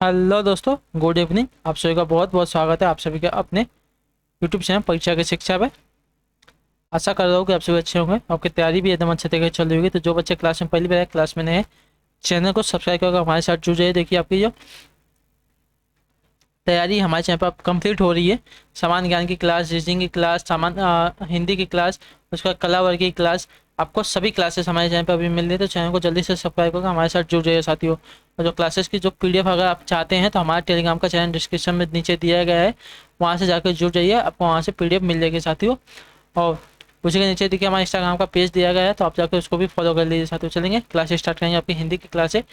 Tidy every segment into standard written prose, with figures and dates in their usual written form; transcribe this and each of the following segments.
Hello दोस्तों, good evening. आप सभी का बहुत बहुत स्वागत है आप सभी का अपने यूट्यूब चैनल परीक्षा की शिक्षा में। आशा कर रहा हूँ कि आप सभी अच्छे होंगे, आपकी तैयारी भी एकदम अच्छे तरीके से चल रही होगी। तो जो बच्चे क्लास में पहली बार क्लास में नए हैं, चैनल को सब्सक्राइब करके हमारे साथ जुड़ जाइए। देखिए आपकी जो तैयारी हमारे चैनल पर अब कंप्लीट हो रही है। सामान्य ज्ञान की क्लास, रीजनिंग की क्लास, हिंदी की क्लास, उसका कला वर्ग की क्लास, आपको सभी क्लासेस हमारे चैनल पर अभी मिल रही है। तो चैनल को जल्दी से सब्सक्राइब करके हमारे साथ जुड़ जाइए साथियों। और जो क्लासेस की जो पीडीएफ अगर आप चाहते हैं तो हमारे टेलीग्राम का चैनल डिस्क्रिप्शन में नीचे दिया गया है, वहाँ से जाकर जुड़ जाइए, आपको वहाँ से पीडीएफ मिल जाएगी साथियों। और उसी के नीचे देखिए हमारे इंस्टाग्राम का पेज दिया गया है, तो आप जाकर उसको भी फॉलो कर लीजिए साथियों। चलेंगे क्लास स्टार्ट करेंगे। आपकी हिंदी की क्लास है,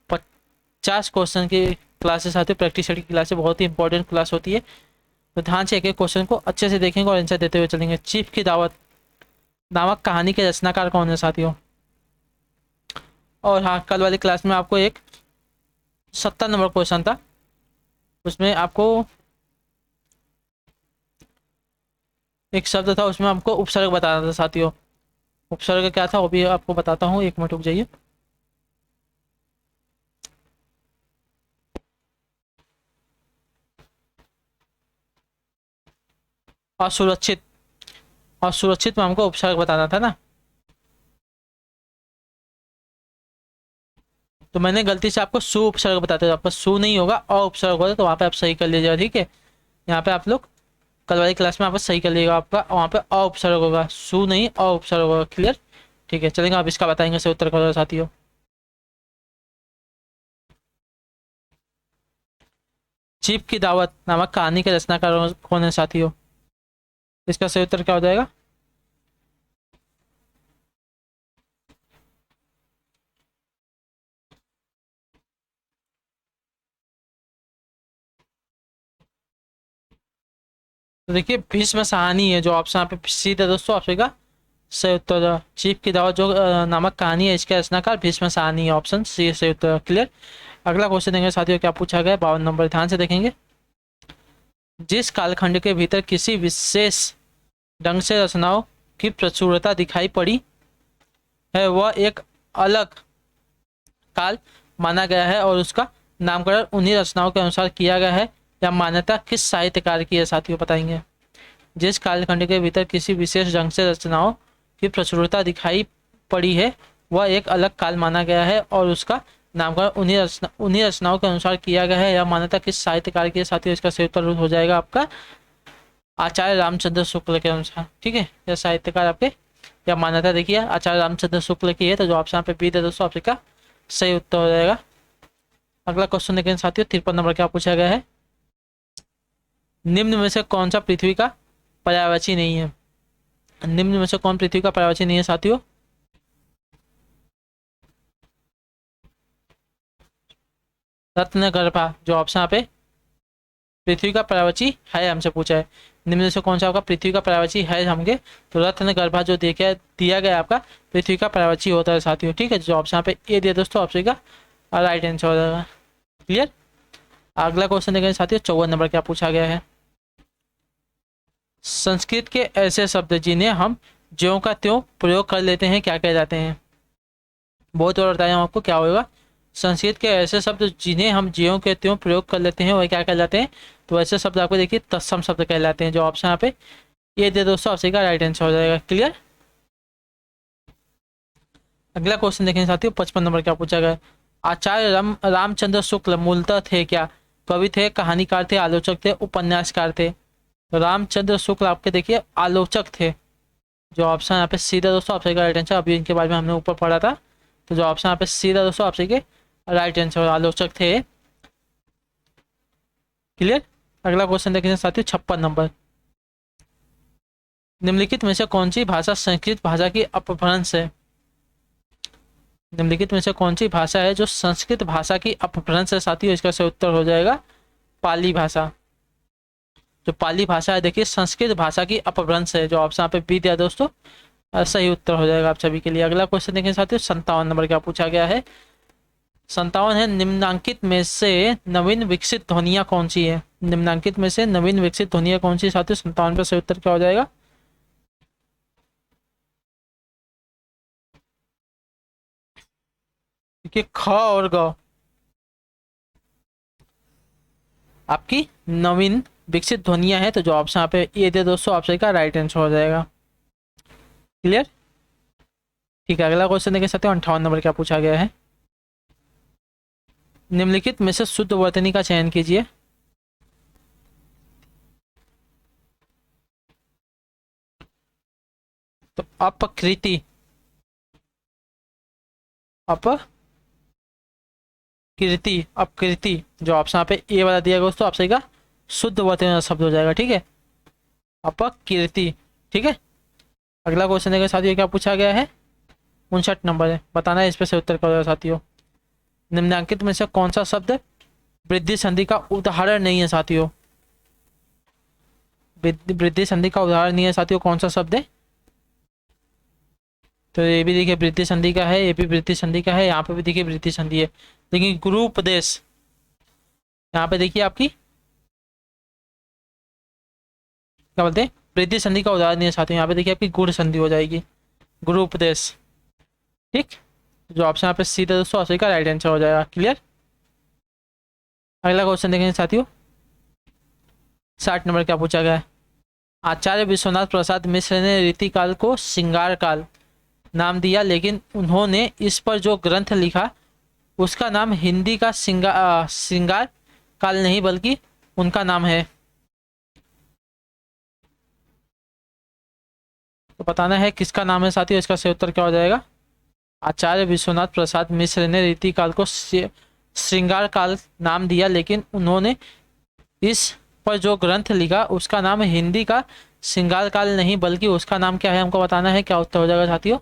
50 क्वेश्चन की क्लासेस आती है। प्रैक्टिस सेट की क्लास है, बहुत ही इंपॉर्टेंट क्लास होती है। तो ध्यान से एक एक क्वेश्चन को अच्छे से देखेंगे और आंसर देते हुए चलेंगे। चीफ की दावत नामक कहानी के रचनाकार कौन है साथियों? और हाँ, कल वाली क्लास में आपको एक 70 नंबर क्वेश्चन था, उसमें आपको एक शब्द था, उसमें आपको उपसर्ग बताना था साथियों। उपसर्ग क्या था वो भी आपको बताता हूँ, एक मिनट रुक जाइए। असुरक्षित, असुरक्षित में हमको उपसर्ग बताना था ना। तो मैंने गलती से आपको सु उपसर्ग बताते थे, आपका सु नहीं होगा अ उपसर्ग होगा, तो वहाँ पे आप सही कर लीजिएगा, ठीक है। यहाँ पे आप लोग कल वाली क्लास में आप सही कर लीजिएगा, आपका वहाँ पे अ उपसर्ग होगा, सु नहीं अ उपसर्ग होगा। क्लियर? ठीक है, चलेंगे। आप इसका बताएंगे सही उत्तर करो साथियों। चीफ की दावत नामक कहानी के रचनाकार कौन है साथियों? इसका सही उत्तर क्या हो जाएगा? तो देखिए भीष्म साहनी है जो ऑप्शन यहाँ पे सीधा दोस्तों आप सभी का सही उत्तर। चीफ की दावत जो नामक कहानी है, इसका रचनाकार भीष्म साहनी है, ऑप्शन सी सही उत्तर। क्लियर? अगला क्वेश्चन देंगे साथियों, क्या पूछा गया 52 नंबर, ध्यान से देखेंगे। जिस कालखंड के भीतर किसी विशेष ढंग से रचनाओं की प्रचुरता दिखाई पड़ी है, वह एक अलग काल माना गया है और उसका नामकरण उन्हीं रचनाओं के अनुसार किया गया है। यह मान्यता किस साहित्यकार की है साथियों, बताएंगे। जिस कालखंड के भीतर किसी विशेष ढंग से रचनाओं की प्रचुरता दिखाई पड़ी है, वह एक अलग काल माना गया है और उसका नामकरण उन्हीं रचनाओं के अनुसार किया गया है। यह मान्यता किस साहित्यकार की है साथियों? इसका सही उत्तर हो जाएगा आपका आचार्य रामचंद्र शुक्ल के अनुसार, ठीक है। यह साहित्यकार आपके यह मान्यता देखिए आचार्य रामचंद्र शुक्ल की है, तो जो ऑप्शन पे बी दे दोस्तों आपसे का सही उत्तर हो जाएगा। अगला क्वेश्चन देखें साथियों, 53 नंबर क्या पूछा गया है। निम्न में से कौन सा पृथ्वी का पर्यायवाची नहीं है? निम्न में से कौन पृथ्वी का पर्यायवाची नहीं है साथियों? रत्नगर्भा जो ऑप्शन यहाँ पे पृथ्वी का पर्यायवाची है, हमसे पूछा है। निम्न में से कौन सा आपका पृथ्वी का पर्यायवाची है हमके? तो रत्नगर्भा जो देखा दिया गया आपका पृथ्वी का पर्यायवाची होता है साथियों, ठीक है। जो ऑप्शन यहाँ पे ए दिया दोस्तों ऑप्शन का राइट आंसर हो जाएगा। क्लियर? अगला क्वेश्चन देखें साथियों, 54 नंबर क्या पूछा गया है। संस्कृत के ऐसे शब्द जिन्हें हम ज्यों का त्यों प्रयोग कर लेते हैं क्या कह जाते हैं? बहुत और बताया हूं आपको क्या होगा। संस्कृत के ऐसे शब्द जिन्हें हम ज्यों के त्यों प्रयोग कर लेते हैं वह क्या कहलाते हैं? तो ऐसे शब्द आपको देखिए तत्सम शब्द कहलाते हैं, जो ऑप्शन यहाँ पे ये दे दोस्तों ऑप्शन का राइट आंसर हो जाएगा। क्लियर? अगला क्वेश्चन देखें साथियों, 55 नंबर क्या पूछा गया है। आचार्य रामचंद्र शुक्ल मूलतः थे क्या? कवि थे, कहानीकार थे, आलोचक थे, उपन्यासकार थे? रामचंद्र शुक्ल आपके देखिए आलोचक थे, जो ऑप्शन यहाँ पे सीधा दोस्तों आपसे का राइट आंसर। अभी इनके बारे में हमने ऊपर पढ़ा था, तो जो ऑप्शन यहाँ पे सीधा दोस्तों आपसे के राइट आंसर आलोचक थे। क्लियर? अगला क्वेश्चन देखें साथियों, 56 नंबर। निम्नलिखित में से कौन सी भाषा संस्कृत भाषा की अपभ्रंश है? निम्नलिखित में से कौन सी भाषा है जो संस्कृत भाषा की अपभ्रंश है साथियों? इसका सही उत्तर हो जाएगा पाली भाषा। जो पाली भाषा है देखिए संस्कृत भाषा की अपभ्रंश है, जो ऑप्शन यहाँ पे बी दिया दोस्तों सही उत्तर हो जाएगा आप सभी के लिए। अगला क्वेश्चन देखें साथियों, 57 नंबर क्या पूछा गया है। 57 है, निम्नांकित में से नवीन विकसित ध्वनिया कौन सी है? निम्नांकित में से नवीन विकसित ध्वनिया कौन सी साथियों? 57 पे सही उत्तर क्या हो जाएगा? देखिए ख और ग, आपकी नवीन विकसित ध्वनियां हैं। तो जो ऑप्शन यहाँ पे ए दे दोस्तों ऑप्शन का राइट आंसर हो जाएगा। क्लियर? ठीक है, अगला क्वेश्चन देख सकते हो 58 नंबर क्या पूछा गया है। निम्नलिखित में से शुद्ध वर्तनी का चयन कीजिए। तो अपकृति, अपकृति, अपकृति जो ऑप्शन यहाँ पे ए वाला दिया गया दोस्तों ऑप्शन का शुद्ध वर्तनी शब्द हो जाएगा। ठीक है, अपकृति। ठीक है, अगला क्वेश्चन देखें साथियों क्या पूछा गया है। 59 नंबर है, बताना है इस पे से उत्तर क्या होगा साथियों। निम्नलिखित में से कौन सा शब्द वृद्धि संधि का उदाहरण नहीं है साथियों। वृद्धि संधि का उदाहरण नहीं है साथियों, कौन सा शब्द है। तो ये भी देखिए वृद्धि संधि का है, ये भी वृद्धि संधि का है, यहाँ पे भी देखिए वृद्धि संधि है। देखिए गुरु उपदेश, यहाँ पे देखिए आपकी क्या बोलते हैं वृद्धि संधि का उदाहरण नहीं है साथियों, यहाँ पे देखिए आपकी गुण संधि हो जाएगी, गुरु उपदेश। ठीक, जो ऑप्शन यहाँ पे सीधा दोस्तों ऑप्शन का राइट आंसर हो जाएगा। क्लियर? अगला क्वेश्चन देखेंगे साथियों 60 नंबर क्या पूछा गया है। आचार्य विश्वनाथ प्रसाद मिश्र ने रीतिकाल को श्रृंगार काल नाम दिया, लेकिन उन्होंने इस पर जो ग्रंथ लिखा उसका नाम हिंदी का श्रृंगार काल नहीं बल्कि उनका नाम है। तो बताना है किसका नाम है साथियों, इसका सही उत्तर क्या हो जाएगा। आचार्य विश्वनाथ प्रसाद मिश्र ने रीतिकाल को श्रृंगार काल नाम दिया, लेकिन उन्होंने इस पर जो ग्रंथ लिखा उसका नाम हिंदी का श्रृंगार काल नहीं बल्कि उसका नाम क्या है, हमको बताना है। क्या उत्तर हो जाएगा साथियों।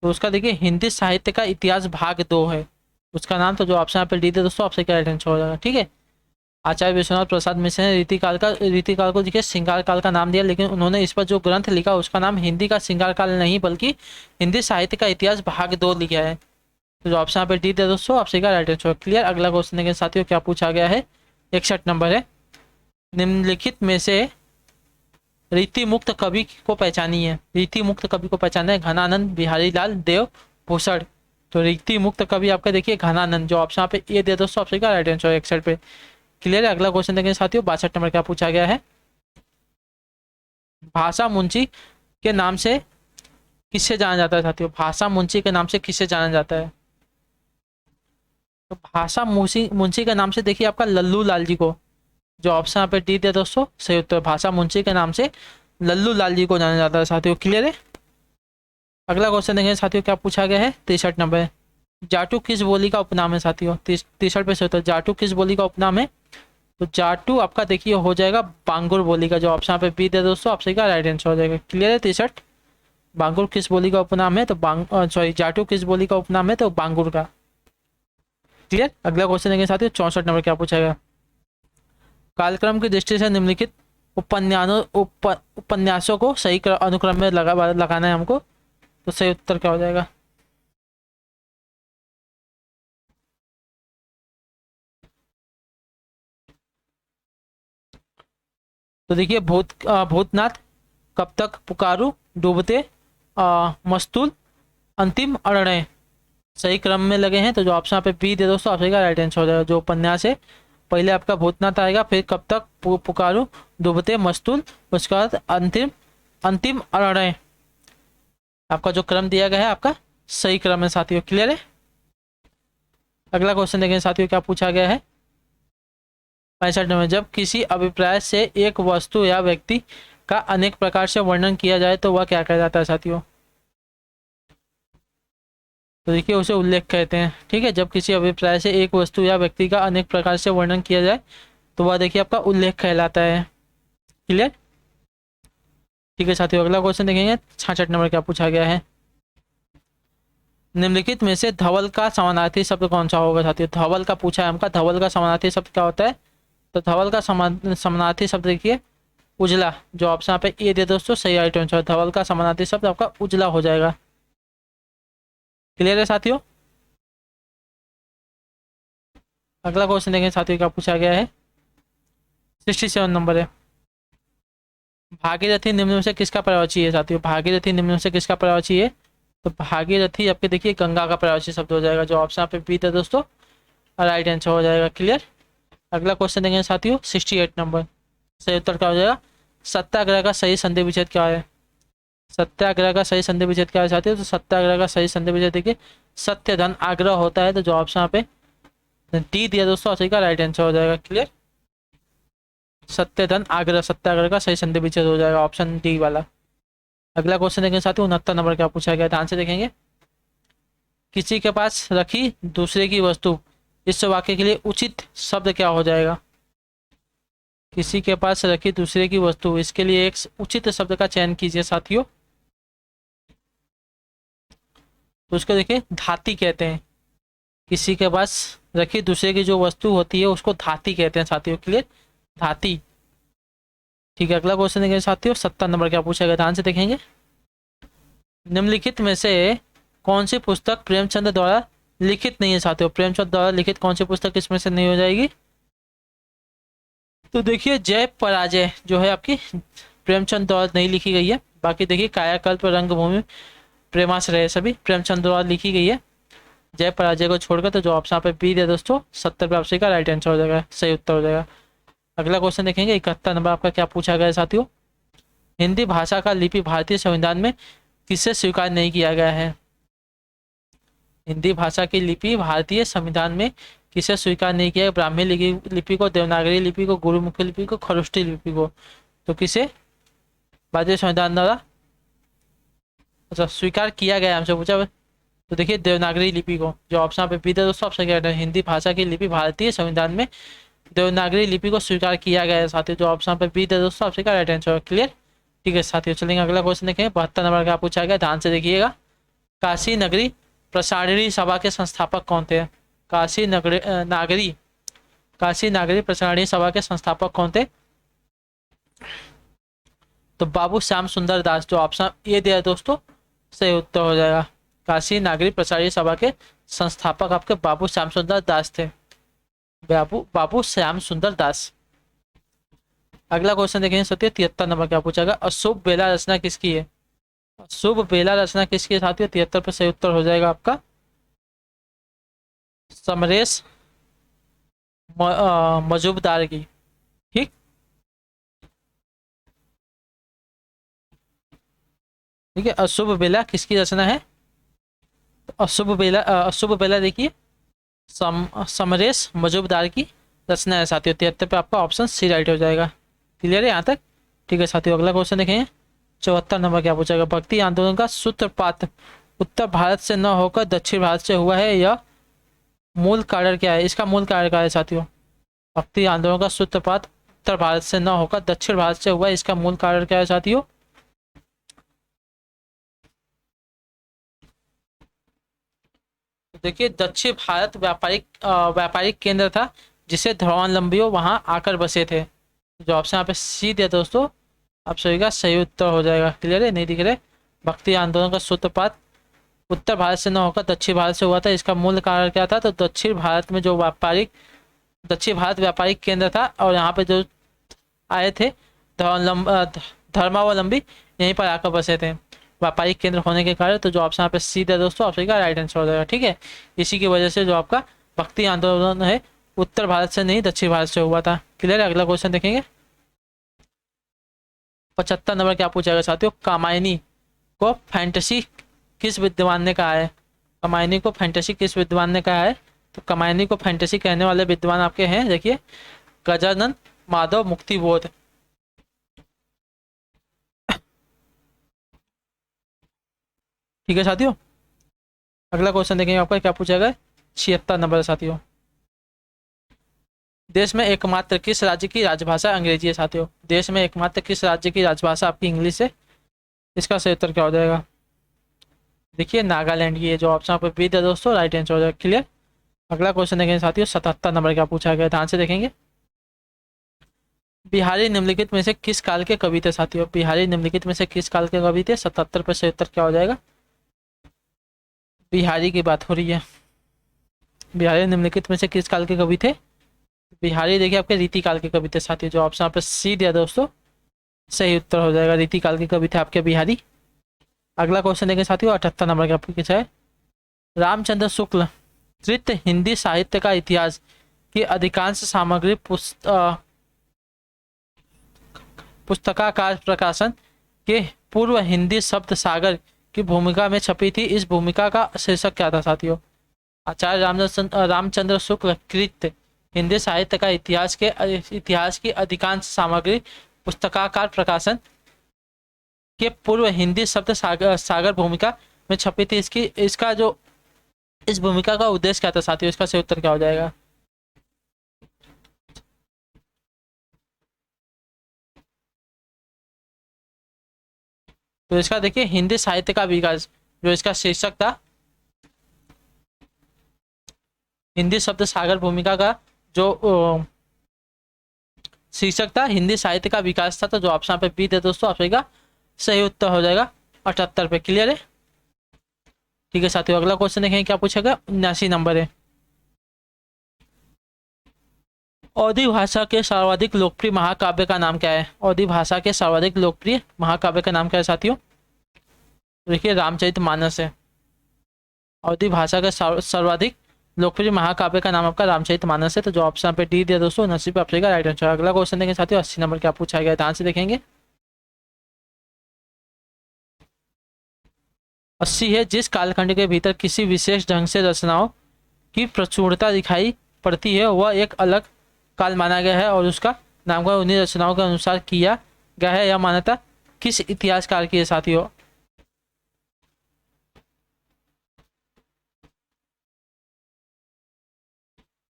तो उसका देखिए हिंदी साहित्य का इतिहास भाग 2 है उसका नाम। तो जो ऑप्शन यहाँ पे डी दे दोस्तों ऑप्शन का राइट आंसर हो जाएगा। ठीक है, आचार्य विश्वनाथ प्रसाद मिश्र ने रीतिकाल को देखिए श्रृंगार काल का नाम दिया, लेकिन उन्होंने इस पर जो ग्रंथ लिखा उसका नाम हिंदी का श्रृंगार काल नहीं बल्कि हिंदी साहित्य का इतिहास भाग 2 लिखा है। तो जो ऑप्शन यहाँ पे डी दे दोस्तों ऑप्शन का राइट आंसर। क्लियर? अगला क्वेश्चन देखें साथियों क्या पूछा गया है। 61 नंबर है। निम्नलिखित में से रीति मुक्त कवि को पहचानिए। रीति मुक्त कवि को पहचाना है घनानंद, बिहारी लाल, देव भूषण। तो रीति मुक्त कवि आपका देखिए घनानंद, जो ऑप्शन यहाँ पे ए दे दोस्तों ऑप्शन का राइट आंसर 61 पे। क्लियर है? अगला क्वेश्चन देखें साथियों 62 नंबर क्या पूछा गया है। भाषा मुंशी के नाम से किससे जाना जाता है साथियों। भाषा मुंशी के नाम से किससे जाना जाता है। तो भाषा मुंशी के नाम से देखिए आपका लल्लू लाल जी को, जो ऑप्शन यहाँ पे डी दे दोस्तों सही उत्तर। भाषा मुंशी के नाम से लल्लू लाल जी को जाना जाता है साथियों। क्लियर है? अगला क्वेश्चन देखें साथियों क्या पूछा गया है। 63 नंबर है। जाटू किस बोली का उपनाम है साथियों। 63 पे सही उत्तर। जाटू किस बोली का उपनाम है। तो जाटू आपका देखिए हो जाएगा बांगुर बोली का, जो ऑप्शन यहाँ पे बी दे दोस्तों ऑप्शन का राइट आंसर हो जाएगा। क्लियर है? 63 बांगुर किस बोली का उपनाम है। तो जाटू किस बोली का उपनाम है। तो बांगुर का। क्लियर? अगला क्वेश्चन देखें साथियों 64 नंबर क्या पूछा गया। कालक्रम की दृष्टि से निम्नलिखित उपन्यासों को सही अनुक्रम में लगाना है हमको। तो सही उत्तर क्या हो जाएगा। तो देखिए भूतनाथ, कब तक पुकारू, डूबते, मस्तूल, अंतिम अरणय सही क्रम में लगे हैं। तो जो ऑप्शन यहाँ पे बी दे दोस्तों ऑप्शन का राइट आंसर हो जाएगा। जो उपन्यास है पहले आपका भूतनाथ आएगा, फिर कब तक, पुकारू, डूबते, मस्तूल, उसके बाद अंतिम अरणय। आपका जो क्रम दिया गया है आपका सही क्रम है साथियों। क्लियर है? अगला क्वेश्चन देखें साथियों क्या पूछा गया है। 65 नंबर। जब किसी अभिप्राय से एक वस्तु या व्यक्ति का अनेक प्रकार से वर्णन किया जाए तो वह क्या कहलाता है साथियों। तो देखिए उसे उल्लेख कहते हैं। ठीक है, जब किसी अभिप्राय से एक वस्तु या व्यक्ति का अनेक प्रकार से वर्णन किया जाए तो वह देखिए आपका उल्लेख कहलाता है। क्लियर? ठीक है साथियों, अगला क्वेश्चन देखेंगे 66 नंबर क्या पूछा गया है। निम्नलिखित में से धवल का समानार्थी शब्द कौन सा होगा साथियों। धवल का पूछा है हमका, धवल का समानार्थी शब्द क्या होता है। तो धवल का समानार्थी शब्द देखिए उजला, जो ऑप्शन यहाँ पे ए दे दोस्तों सही राइट आंसर। धवल का समानार्थी शब्द आपका उजला हो जाएगा। क्लियर है साथियों? अगला क्वेश्चन देखें साथियों क्या पूछा गया है। 67 नंबर है। भागीरथी निम्न में से किसका पर्यायवाची है साथियों। भागीरथी निम्न में से किसका पर्यायवाची है। तो भागीरथी आपके देखिए गंगा का प्रवासी शब्द हो जाएगा, जो ऑप्शन यहाँ पे बी था दोस्तों, राइट आंसर हो जाएगा। क्लियर। अगला क्वेश्चन देंगे साथियों 68 नंबर। सही उत्तर क्या हो जाएगा? सत्याग्रह का सही संधि विच्छेद क्या है? सत्याग्रह का सही संधि विच्छेद क्या है साथियों? तो सत्याग्रह का सही संधि विच्छेद देखिए सत्य धन आग्रह होता है, तो जो ऑप्शन यहाँ पे डी दिया दोस्तों, सही का राइट आंसर हो जाएगा। क्लियर। सत्य धन आग्रह सत्याग्रह का सही संधि विच्छेद हो जाएगा, ऑप्शन डी वाला। अगला क्वेश्चन देखेंगे साथियों 69 नंबर क्या पूछा गया, ध्यान से देखेंगे। किसी के पास रखी दूसरे की वस्तु, इस वाक्य के लिए उचित शब्द क्या हो जाएगा? किसी के पास रखी दूसरे की वस्तु, इसके लिए एक उचित शब्द का चयन कीजिए साथियों। तो उसको देखिए धाती कहते हैं। किसी के पास रखी दूसरे की जो वस्तु होती है उसको धाती कहते हैं साथियों। क्लियर। धाती। ठीक है। अगला क्वेश्चन देखेंगे साथियों 70 नंबर क्या पूछा गया, ध्यान से देखेंगे। निम्नलिखित में से कौन सी पुस्तक प्रेमचंद द्वारा लिखित नहीं है साथियों? प्रेमचंद द्वारा लिखित कौन सी पुस्तक इसमें से नहीं हो जाएगी? तो देखिए जय पराजय जो है आपकी प्रेमचंद द्वारा नहीं लिखी गई है। बाकी देखिए कायाकल्प, रंगभूमि, प्रेमाश्रय सभी प्रेमचंद द्वारा लिखी गई है। जय पराजय को छोड़कर तो जो ऑप्शन पे बी है दोस्तों 70 पे आपसे का राइट आंसर हो जाएगा, सही उत्तर हो जाएगा। अगला क्वेश्चन देखेंगे 71 नंबर आपका क्या पूछा गया है साथियों। हिंदी भाषा का लिपि भारतीय संविधान में किसे स्वीकार नहीं किया गया है? हिंदी भाषा की लिपि भारतीय संविधान में किसे स्वीकार नहीं किया है? ब्राह्मी लिपि को, देवनागरी लिपि को, गुरुमुखी लिपि को, खरोष्ठी लिपि को। तो किसे भारतीय संविधान द्वारा अच्छा स्वीकार किया गया हमसे पूछा। तो देखिए देवनागरी लिपि को, जो ऑप्शन पे बी था दोस्तों ऑप्शन क्या है? हिंदी भाषा की लिपि भारतीय संविधान में देवनागरी लिपि को स्वीकार किया गया है साथियों, जो ऑप्शन पे बी था दोस्तों ऑप्शन का राइट आंसर। क्लियर। ठीक है साथियों, चलेंगे अगला क्वेश्चन देखेंगे 72 नंबर का पूछा गया, ध्यान से देखिएगा। काशी नगरी प्रसारणी सभा के संस्थापक कौन थे? काशी नागरी प्रसारणी सभा के संस्थापक कौन थे? तो बाबू श्याम सुंदर दास, जो ऑप्शन ए दिया दोस्तों सही उत्तर हो जाएगा। काशी नागरी प्रसारणी सभा के संस्थापक आपके बाबू श्याम सुंदर दास थे। बाबू श्याम सुंदर दास। अगला क्वेश्चन देखेंगे 73 नंबर क्या पूछा गया। अशुभ बेला रचना किसकी है? शुभ बेला रचना किसकी है साथियों? 73 पे सही उत्तर हो जाएगा आपका समरेश मजूमदार की। ठीक। ठीक है। अशुभ बेला किसकी रचना है? अशुभ बेला देखिए समरेश मजूमदार की रचना है साथियों। 73 पे आपका ऑप्शन सी राइट हो जाएगा। क्लियर है यहाँ तक? ठीक है साथियों, अगला क्वेश्चन देखेंगे 74 नंबर क्या पूछा गया। भक्ति आंदोलन का सूत्रपात उत्तर भारत से न होकर दक्षिण भारत से हुआ है, यह मूल कारण क्या है? इसका मूल कारण क्या है साथियों? भक्ति आंदोलन का सूत्रपात उत्तर भारत से न होकर दक्षिण भारत से हुआ है, इसका मूल कारण क्या है साथियों? देखिए दक्षिण भारत व्यापारिक केंद्र था, जिसे धर्मावलंबियों वहां आकर बसे थे। जो ऑप्शन यहाँ पे सी दिया दोस्तों आप सभी का सही उत्तर हो जाएगा। क्लियर है? नहीं दिख रहे? भक्ति आंदोलन का सूत्रपात उत्तर भारत से न होकर दक्षिण भारत से हुआ था, इसका मूल कारण क्या था? तो दक्षिण भारत में जो दक्षिण भारत व्यापारिक केंद्र था और यहाँ पे जो आए थे धर्मावलंबी यहीं पर आकर बसे थे व्यापारिक केंद्र होने के कारण। तो जो ऑप्शन यहाँ पे सी दिया दोस्तों आप सभी का राइट आंसर हो जाएगा। ठीक है, इसी की वजह से जो आपका भक्ति आंदोलन है उत्तर भारत से नहीं दक्षिण भारत से हुआ था। क्लियर है? अगला क्वेश्चन देखेंगे 75 नंबर क्या पूछा गया साथियों। कामायनी को फैंटेसी किस विद्वान ने कहा है? कामायनी को फैंटेसी किस विद्वान ने कहा है? तो कामायनी को फैंटेसी कहने वाले विद्वान आपके हैं देखिए गजानन माधव मुक्तिबोध। ठीक है साथियों, अगला क्वेश्चन देखेंगे आपका क्या पूछा गया 76 नंबर साथियों। देश में एकमात्र किस राज्य की राजभाषा अंग्रेजी है साथियों? देश में एकमात्र किस राज्य की राजभाषा आपकी इंग्लिश है? इसका सही उत्तर क्या हो जाएगा? देखिए नागालैंड की है, जो ऑप्शन पे बी है दोस्तों राइट आंसर हो जाएगा। क्लियर। अगला क्वेश्चन देखेंगे साथियों 77 नंबर क्या पूछा गया, ध्यान से देखेंगे। बिहारी निम्नलिखित में से किस काल के कवि थे साथियों? बिहारी निम्नलिखित में से किस काल के कवि थे? 77 पे सही उत्तर क्या हो जाएगा? बिहारी की बात हो रही है। बिहारी निम्नलिखित में से किस काल के कवि थे? बिहारी देखिए आपके रीति काल के कवि थे साथियों, जो ऑप्शन पे सी दिया दोस्तों सही उत्तर हो जाएगा। रीति काल के कवि थे आपके बिहारी। अगला क्वेश्चन देखें साथियों 78 नंबर का पूछा है, रामचंद्र शुक्ल कृत हिंदी साहित्य का इतिहास की अधिकांश सामग्री पुस्तकाकार प्रकाशन के पूर्व हिंदी शब्द सागर की भूमिका में छपी थी। इस भूमिका का शीर्षक क्या था साथियों? आचार्य रामचंद्र शुक्ल कृत हिंदी साहित्य का इतिहास की अधिकांश सामग्री पुस्तकाकार प्रकाशन के पूर्व हिंदी शब्द सागर भूमिका में छपी थी। इसका जो इस भूमिका का उद्देश्य क्या था साथियों? इसका सही उत्तर क्या हो जाएगा? तो इसका देखिए हिंदी साहित्य का विकास, जो इसका शीर्षक था हिंदी शब्द सागर भूमिका का जो शीर्षक था हिंदी साहित्य का विकास था। तो जो ऑप्शन पे बी थे दोस्तों, ऑप्शन का सही उत्तर हो जाएगा 78 पे। क्लियर है? ठीक है साथियों, अगला क्वेश्चन देखेंगे क्या पूछेगा। 79 नंबर है, अवधी भाषा के सर्वाधिक लोकप्रिय महाकाव्य का नाम क्या है? अवधी भाषा के सर्वाधिक लोकप्रिय महाकाव्य का नाम क्या है साथियों? देखिए रामचरितमानस है। अवधी भाषा का सर्वाधिक लोकप्रिय महाकाव्य का नाम आपका रामचरितमानस है। तो जो ऑप्शन पे डी दिया दोस्तों, 79 पे आपका राइट आंसर। अगला क्वेश्चन देखेंगे साथियों 80 नंबर क्या पूछा गया, ध्यान से देखेंगे। 80 है, जिस कालखंड के भीतर किसी विशेष ढंग से रचनाओं की प्रचुरता दिखाई पड़ती है वह एक अलग काल माना गया है और उसका नामकरण उन्हीं रचनाओं के अनुसार किया गया है। यह मान्यता किस इतिहासकार की है साथियों?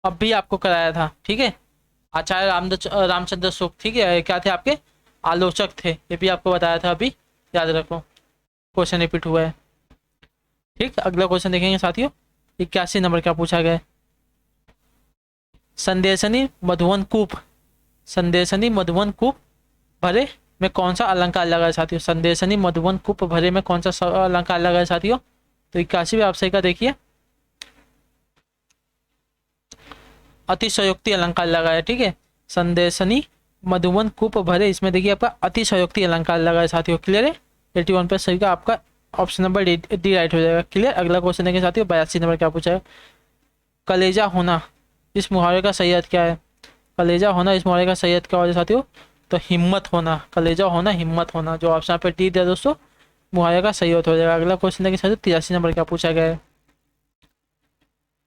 अब भी आपको कराया था, ठीक है। आचार्य रामचंद्र शुक्ल, ठीक है, क्या थे आपके आलोचक थे, ये भी आपको बताया था अभी, याद रखो, क्वेश्चन रिपीट हुआ है। ठीक, अगला क्वेश्चन देखेंगे साथियों 81 नंबर क्या पूछा गया है। संदेशनी मधुवन कूप, संदेशनी मधुवन कूप भरे में कौन सा अलंकार लगा है साथियों? संदेशनी मधुवन कूप भरे में कौन सा अलंकार लगा है साथियों? तो 81 आप सही का देखिए अतिशयोक्ति अलंकार लगा है, ठीक है। संदेशनी मधुवन कूप भरे, इसमें देखिए आपका अतिशयोक्ति अलंकार लगा है साथियों। क्लियर है? 81 पे सही का आपका ऑप्शन नंबर डी राइट हो जाएगा। क्लियर, अगला क्वेश्चन देखें साथियों 82 नंबर क्या पूछा है। कलेजा होना इस मुहावरे का सही अर्थ क्या है? कलेजा होना इस मुहावरे का सही अर्थ क्या हो जाए साथियों? तो हिम्मत होना, कलेजा होना हिम्मत होना, जो ऑप्शन पे डी दिया दोस्तों, मुहावरे का सही अर्थ हो जाएगा। अगला क्वेश्चन देखें साथियों 83 नंबर क्या पूछा गया है।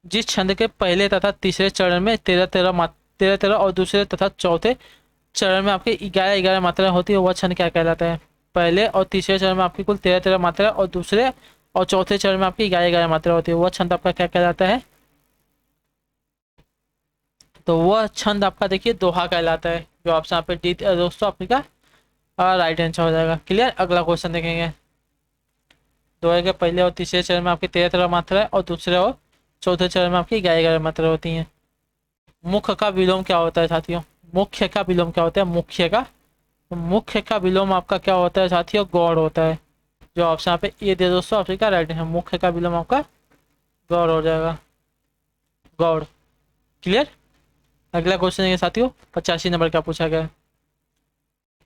जिस छंद के पहले तथा तीसरे चरण में 13 और दूसरे तथा चौथे चरण में आपके 11 मात्रा होती है वह छंद क्या कहलाता है? पहले और तीसरे चरण में आपकी कुल 13 मात्रा और दूसरे और चौथे चरण में आपकी 11 मात्रा होती है, वह छंद आपका क्या कहलाता है? तो वह छंद आपका देखिए दोहा कहलाता है, जो ऑप्शन यहाँ पे डी दोस्तों आपका राइट आंसर हो जाएगा। क्लियर, अगला क्वेश्चन देखेंगे। दोहे के पहले और तीसरे चरण में आपकी 13 मात्रा है और दूसरे और चौथे चरण में आपकी 11 मात्रा होती हैं। मुख्य का विलोम क्या होता है साथियों? मुख्य का विलोम क्या होता है? मुख्य का विलोम आपका क्या होता है साथियों? गौड़ होता है, जो ऑप्शन यहाँ पे ये दे दोस्तों ऑप्शन का राइट है। मुख्य का विलोम आपका गौड़ हो जाएगा, गौड़। क्लियर, अगला क्वेश्चन है साथियों 85 नंबर क्या पूछा गया है।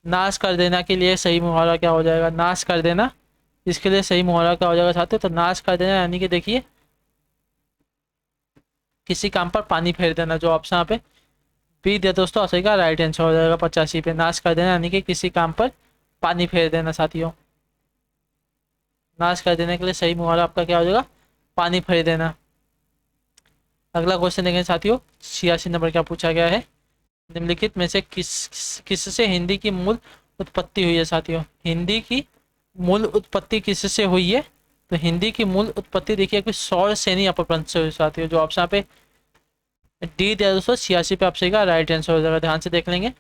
नाश कर देना के लिए सही मुहावरा क्या हो जाएगा? नाश कर देना, इसके लिए सही मुहावरा क्या हो जाएगा साथियों? तो नाश कर देना यानी कि देखिए किसी काम पर पानी फेर देना, जो ऑप्शन यहाँ पे बी दिया दोस्तों सही का राइट आंसर हो जाएगा 85 पे। नाश कर देना यानी कि किसी काम पर पानी फेर देना साथियों। नाश कर देने के लिए सही मुहावरा आपका क्या हो जाएगा? पानी फेर देना। अगला क्वेश्चन देखें साथियों 86 नंबर क्या पूछा गया है। निम्नलिखित में से किससे हिंदी की मूल उत्पत्ति हुई है साथियों? हिंदी की मूल उत्पत्ति किससे हुई है? तो हिंदी की मूल उत्पत्ति देखिए कि सौर सेनी अपभ्रंश से हुई साथियों, जो ऑप्शन पे डी दिया दोस्तों 86 पे आपसे का राइट आंसर हो जाएगा। ध्यान से देख लेंगे।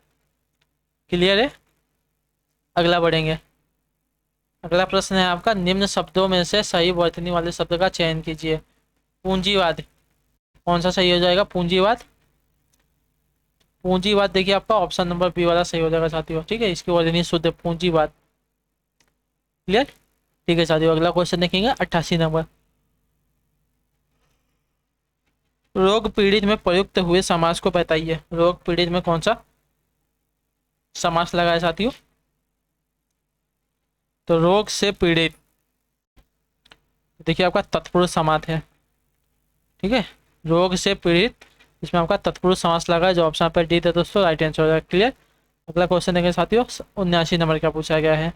क्लियर है, अगला बढ़ेंगे। अगला प्रश्न है आपका, निम्न शब्दों में से सही वर्तनी वाले शब्द का चयन कीजिए। पूंजीवाद कौन सा सही हो जाएगा? पूंजीवाद, पूंजीवाद देखिए आपका ऑप्शन नंबर बी वाला सही हो जाएगा साथियों, ठीक है। इसकी वर्तनी शुद्ध पूंजीवाद। क्लियर, ठीक है साथियों, अगला क्वेश्चन देखेंगे 88 नंबर। रोग पीड़ित में प्रयुक्त हुए समास को बताइए। रोग पीड़ित में कौन सा समास लगा है साथियों? तो रोग से पीड़ित, देखिए आपका तत्पुरुष समास है। ठीक है, रोग से पीड़ित, इसमें आपका तत्पुरुष समास लगा है, जो ऑप्शन पे डी था दोस्तों राइट आंसर हो जाएगा। क्लियर। अगला क्वेश्चन देखें साथियों, 79 नंबर का पूछा गया है।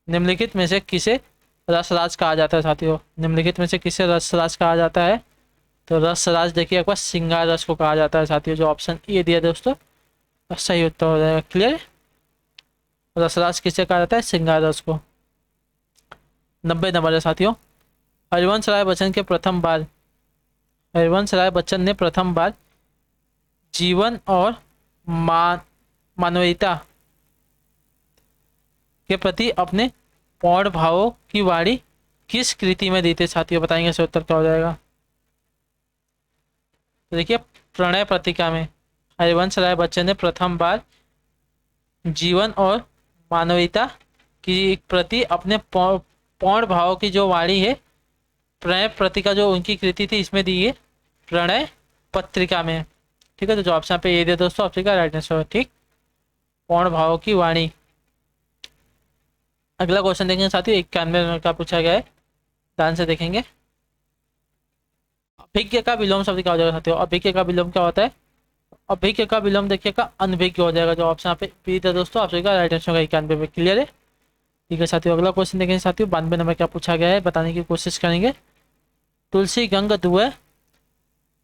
निम्नलिखित में से किसे रसराज कहा जाता है साथियों? निम्नलिखित में से किसे रसराज कहा जाता है? तो रसराज देखिए आपका श्रृंगार रस को कहा जाता है साथियों, जो ऑप्शन ए दिया दोस्तों सही उत्तर हो जाएगा। क्लियर। रसराज किसे कहा जाता है? श्रृंगार रस को। 90 नंबर है साथियों। हरिवंश राय बच्चन के प्रथम बार, हरिवंश राय बच्चन ने प्रथम बार जीवन और मानवीयता के प्रति अपने पौड़ भावों की वाणी किस कृति में दी थी साथियों? बताएंगे इसका उत्तर क्या हो जाएगा। तो देखिए प्रणय पत्रिका में हरिवंश राय बच्चन ने प्रथम बार जीवन और मानवीयता की प्रति अपने पौड़ भावों की जो वाणी है, प्रणय पत्रिका जो उनकी कृति थी, इसमें दी है प्रणय पत्रिका में। ठीक है, तो जो ऑप्शन पे ये दे दोस्तों ऑप्शन का राइट आंसर है। ठीक, पौड़ भावों की वाणी। अगला क्वेश्चन देखेंगे साथियों, 91 नंबर का पूछा गया है, ध्यान से देखेंगे। अभिज्ञ का विलोम शब्द क्या हो जाएगा साथियों? अभिज्ञ का विलोम क्या होता है? अभिज्ञ का विलोम देखिएगा अनभिज्ञ हो जाएगा, जो ऑप्शन पे बी था दोस्तों ऑप्शन का राइट आंसर होगा 91 में। क्लियर है। ठीक है साथियों, अगला क्वेश्चन देखेंगे साथियों, 92 नंबर क्या पूछा गया है, बताने की कोशिश करेंगे। तुलसी गंग दुए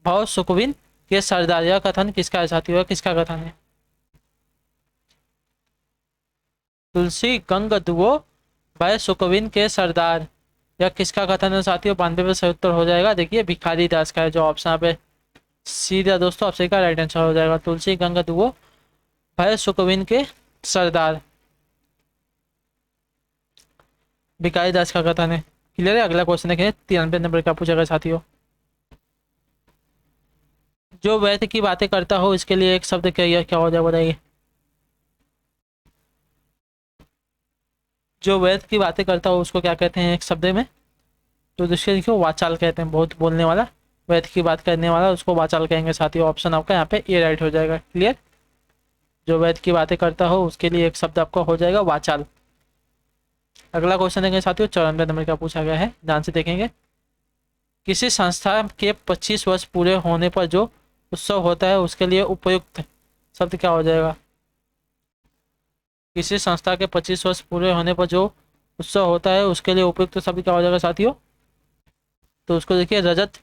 भव सुखविन के सरदार, यह कथन किसका है साथियों? किसका कथन है? तुलसी गंग दुओ भय सुखविन के सरदार, यह किसका कथन है साथियों? 92 में सही उत्तर हो जाएगा देखिए भिखारी दास का है, जो ऑप्शन पे सीधा दोस्तों ऑप्शन का राइट आंसर हो जाएगा। तुलसी गंग दुओ भय सुखविन के सरदार, भिखारी दास का कथन है। क्लियर है। अगला क्वेश्चन देखें, 93 नंबर का पूछा गया साथियों। जो वैध की बातें करता हो इसके लिए एक शब्द क्या हो जाएगा बताइए? जो वैध की बातें करता हो उसको क्या कहते हैं एक शब्द में? तो दूसरे देखिए वाचाल कहते हैं, बहुत बोलने वाला, वैध की बात करने वाला उसको वाचाल कहेंगे साथियों। ऑप्शन आपका यहाँ पे ए राइट हो जाएगा। क्लियर। जो वैध की बातें करता हो उसके लिए एक शब्द आपका हो जाएगा वाचाल। अगला क्वेश्चन देखेंगे साथियों, 94 नंबर का पूछा गया है, ध्यान से देखेंगे। किसी संस्था के 25 वर्ष पूरे होने पर जो उत्सव होता है उसके लिए उपयुक्त शब्द क्या हो जाएगा? किसी संस्था के 25 वर्ष पूरे होने पर जो उत्सव होता है उसके लिए उपयुक्त शब्द क्या हो जाएगा साथियों? तो उसको देखिए रजत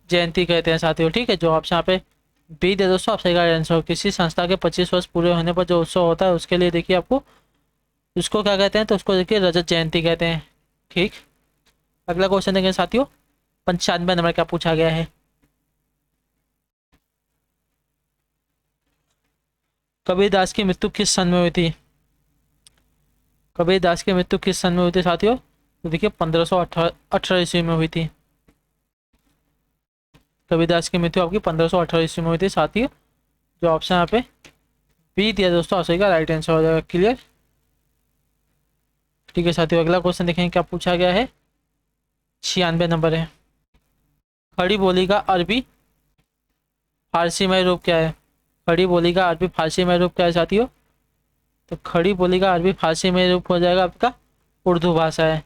जयंती कहते हैं साथियों। ठीक है, जो ऑप्शन यहाँ पे बी दे दोस्तों आपसे आंसर। किसी संस्था के 25 वर्ष पूरे होने पर जो उत्सव होता है उसके लिए देखिए आपको उसको क्या कहते हैं? तो उसको देखिए रजत जयंती कहते हैं। ठीक। अगला क्वेश्चन देखें साथियों, 95 नंबर का पूछा गया है। कबीरदास की मृत्यु किस सन में हुई थी? कबीरदास की मृत्यु किस सन में हुई थी साथियों? तो देखिए 1518 ईस्वी में हुई थी। कबीरदास की मृत्यु आपकी 1518 ईस्वी में हुई थी साथियों, जो ऑप्शन यहाँ पे बी दिया दोस्तों ऑप्शन का राइट आंसर हो जाएगा। क्लियर। ठीक है साथियों, अगला क्वेश्चन देखेंगे क्या पूछा गया है, 96 नंबर है। खड़ी बोली का अरबी फारसीमय रूप क्या है? खड़ी बोली का अरबी फारसीमय रूप क्या है साथियों? तो खड़ी बोली का अरबी फारसीमय रूप हो जाएगा आपका उर्दू भाषा है।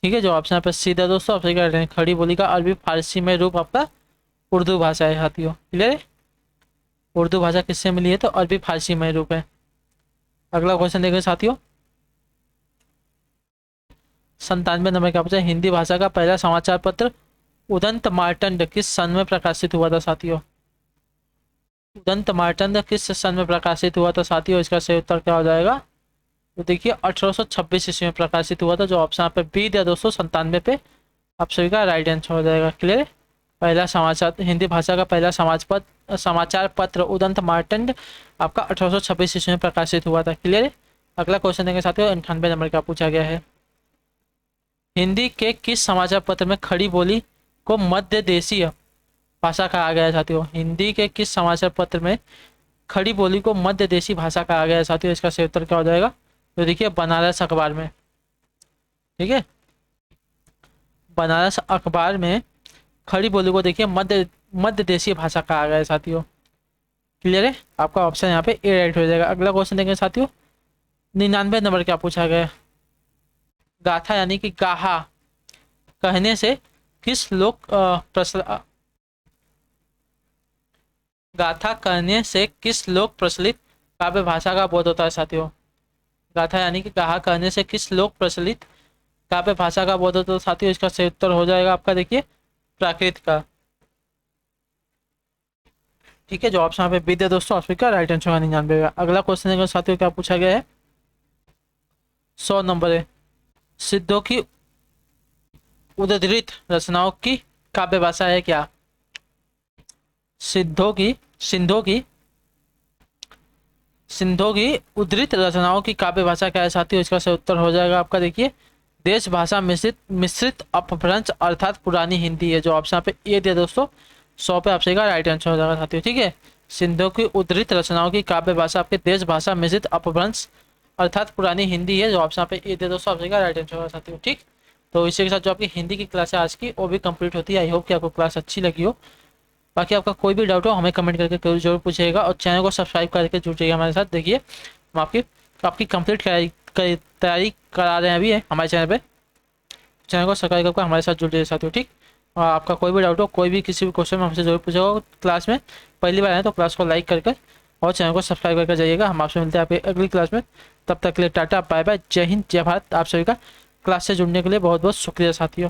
ठीक है, जो ऑप्शन यहाँ पे सीधा दोस्तों ऑप्शन क्या है, खड़ी बोली का अरबी फारसी में रूप आपका उर्दू भाषा है साथियों। क्लियर है। उर्दू भाषा किससे मिली है? तो अरबी फारसी में रूप है। अगला क्वेश्चन देखें साथियों, 97 नंबर का पूछा, हिंदी भाषा का पहला समाचार पत्र उदंत मार्तंड किस सन में प्रकाशित हुआ था साथियों? उदंत मार्तंड किस सन में प्रकाशित हुआ था साथियों? इसका सही उत्तर क्या हो जाएगा? तो देखिए 1826 ईस्वी में प्रकाशित हुआ था, जो ऑप्शन पे बी दिया दोस्तों 97 पे आप सभी का राइट आंसर हो जाएगा। क्लियर। पहला समाचार हिंदी भाषा का पहला समाचार पत्र उदंत मार्तंड आपका 1826 ईस्वी में प्रकाशित हुआ था। क्लियर। अगला क्वेश्चन देंगे साथियों, 98 नंबर का पूछा गया है। हिंदी के किस समाचार पत्र में खड़ी बोली को मध्य देशीय भाषा कहा गया है साथियों? हिंदी के किस समाचार पत्र में खड़ी बोली को मध्य देशी भाषा कहा गया है साथियों? इसका सही उत्तर क्या हो जाएगा? तो देखिए बनारस अखबार में। ठीक है, बनारस अखबार में खड़ी बोली को देखिए मध्य देशीय भाषा कहा गया है साथियों। क्लियर है। आपका ऑप्शन यहाँ पे ए राइट हो जाएगा। अगला क्वेश्चन देखेंगे साथियों, 99 नंबर क्या पूछा गया है, गाथा यानी कि गाहा कहने से किस लोक गाथा कहने से किस लोक प्रचलित काव्य भाषा का बोध होता है साथियों। गाथा यानी कि गाहा कहने से किस लोक प्रचलित काव्य भाषा का बोध होता है साथियों। इसका सही उत्तर हो जाएगा आपका देखिए प्राकृत का। ठीक है, जो ऑप्शन यहाँ पे बी दे दोस्तों, ऑप्शन का राइट आंसर का 99। अगला क्वेश्चन है साथियों, क्या पूछा गया है 100 नंबर है। सिद्धों की उद्धृत रचनाओं की काव्य भाषा है क्या। सिद्धों की सिंधों की उद्धृत रचनाओं की काव्य भाषा क्या है साथियों। इसका सही उत्तर हो जाएगा आपका देखिए देश भाषा मिश्रित मिश्रित अपभ्रंश अर्थात पुरानी हिंदी है। जो ऑप्शन यहाँ पे ये दिया दोस्तों 100 पे आपसे का राइट आंसर हो जाएगा साथियों। ठीक है, सिंधों की उद्धृत रचनाओं की काव्य भाषा आपके देश भाषा मिश्रित अपभ्रंश अर्थात पुरानी हिंदी है। जो ऑप्शन यहाँ पे ये दिया दोस्तों आपसे का राइट आंसर होगा साथियों। ठीक, तो इसी के साथ जो आपकी हिंदी की क्लास है आज की वो भी कंप्लीट होती है। आई होप कि आपको क्लास अच्छी लगी हो। बाकी आपका कोई भी डाउट हो हमें कमेंट करके जरूर पूछिएगा और चैनल को सब्सक्राइब करके जुड़ जाइए हमारे साथ। देखिए हम आपकी कंप्लीट तैयारी करा रहे हैं अभी है हमारे चैनल पे। चैनल को सब्सक्राइब करके हमारे साथ जुड़ जाइए साथियों। ठीक, और आपका कोई भी डाउट हो कोई भी किसी भी क्वेश्चन में हमसे जरूर पूछेगा क्लास में। पहली बार आए तो क्लास को लाइक करके और चैनल को सब्सक्राइब करके जाइएगा। हम आपसे मिलते हैं आपकी अगली क्लास में। तब तक के लिए टाटा बाय बाय, जय हिंद जय भारत। आप सभी का क्लास से जुड़ने के लिए बहुत बहुत शुक्रिया साथियों।